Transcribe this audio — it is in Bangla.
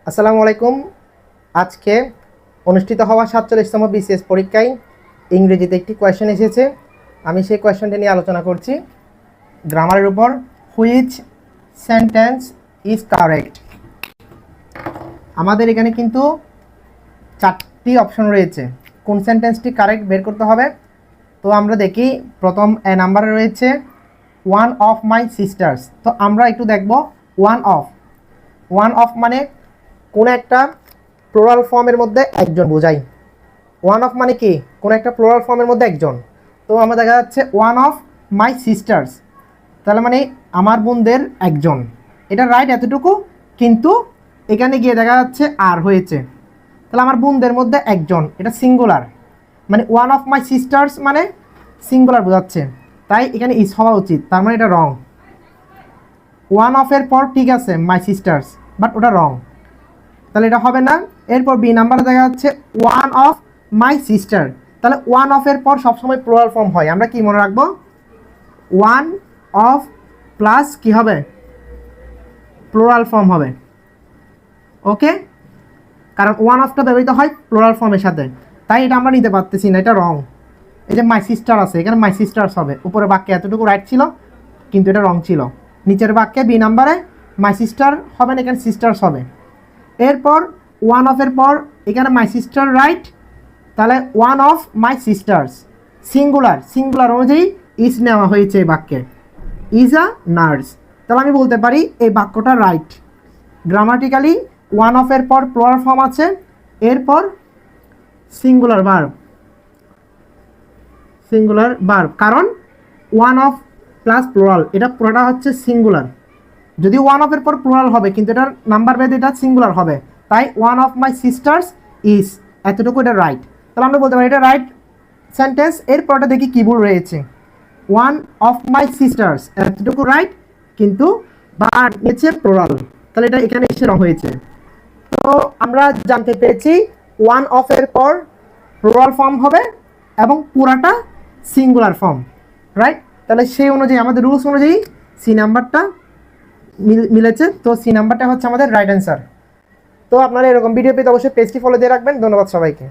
আসসালামু আলাইকুম। আজকে অনুষ্ঠিত হওয়া ৪৭তম বিসিএস পরীক্ষায় ইংরেজিতে একটি কোয়েশ্চেন এসেছে। আমি সেই কোয়েশ্চেনটি নিয়ে আলোচনা করছি গ্রামারের উপর। Which sentence is correct. আমাদের এখানে কিন্তু 4টি অপশন রয়েছে, কোন সেন্টেন্সটি কারেক্ট বের করতে হবে। তো আমরা দেখি, প্রথম নাম্বারে রয়েছে ওয়ান অফ মাই সিস্টার্স। তো আমরা একটু দেখব ওয়ান অফ মানে কোন একটা প্লুরাল ফর্মের মধ্যে একজন বোঝায়। ওয়ান অফ মানে কি, কোন একটা প্লুরাল ফর্মের মধ্যে একজন। তো আমরা দেখা যাচ্ছে ওয়ান অফ মাই সিস্টার্স, তাহলে মানে আমার বোনদের একজন। এটা রাইট এতটুকু, কিন্তু এখানে গিয়ে দেখা যাচ্ছে আর হয়েছে, তাহলে আমার বোনদের মধ্যে একজন, এটা সিঙ্গুলার। মানে ওয়ান অফ মাই সিস্টার্স মানে সিঙ্গুলার বোঝাচ্ছে, তাই এখানে ইস হওয়া উচিত, তার মানে এটা রং। ওয়ান অফের পর ঠিক আছে মাই সিস্টার্স, বাট ওটা রং, তাহলে এটা হবে না। এরপর বি নাম্বারে দেখা যাচ্ছে ওয়ান অফ মাই সিস্টার, তাহলে ওয়ান অফের পর সবসময় প্লুরাল ফর্ম হয়। আমরা কি মনে রাখবো, ওয়ান অফ প্লাস কি হবে, প্লুরাল ফর্ম হবে। ওকে, কারণ ওয়ান অফটা ব্যবহৃত হয় প্লুরাল ফর্মের সাথে, তাই এটা আমরা নিতে পারতেছি না, এটা রং। এই যে মাই সিস্টার আছে, এখানে মাই সিস্টার্স হবে। উপরে বাক্যে এতটুকু রাইট ছিল, কিন্তু এটা রং ছিল। নিচের বাক্যে বি নাম্বারে মাই সিস্টার হবে না, এখানে সিস্টার্স হবে। এরপর ওয়ান অফের পর এখানে মাই সিস্টার রাইট, তাহলে one of my sisters singular অনুযায়ী ইজ নেওয়া হয়েছে এই বাক্যে, ইজ আ নার্স। তাহলে আমি বলতে পারি এই বাক্যটা রাইট। গ্রামাটিক্যালি ওয়ান অফের পর প্লুরাল ফর্ম আছে, এরপর সিঙ্গুলার ভার্ব, কারণ ওয়ান অফ প্লাস প্লুরাল, এটা পুরোটা হচ্ছে সিঙ্গুলার। যদি ওয়ান অফের পর প্লুরাল হবে, কিন্তু এটার নাম্বার বেঁধে এটা সিঙ্গুলার হবে, তাই one of my sisters is, এতটুকু এটা রাইট। তাহলে আমরা বলতে পারি এটা রাইট সেন্টেন্স। এরপরটা দেখি কি ভুল রয়েছে, ওয়ান অফ মাই সিস্টার্স এতটুকু রাইট, কিন্তু বার নিয়েছে প্লুরাল, তাহলে এটা এখানে এসে রং হয়েছে। তো আমরা জানতে পেরেছি ওয়ান অফের পর প্লুরাল ফর্ম হবে এবং পুরাটা সিঙ্গুলার ফর্ম, রাইট। তাহলে সেই অনুযায়ী আমাদের রুলস অনুযায়ী সি নাম্বারটা মিলেছে। তো সি নাম্বারটা হচ্ছে আমাদের রাইট অ্যান্সার। তো আপনারা এরকম ভিডিও পেতে অবশ্যই পেজটি ফলো দিয়ে রাখবেন। ধন্যবাদ সবাইকে।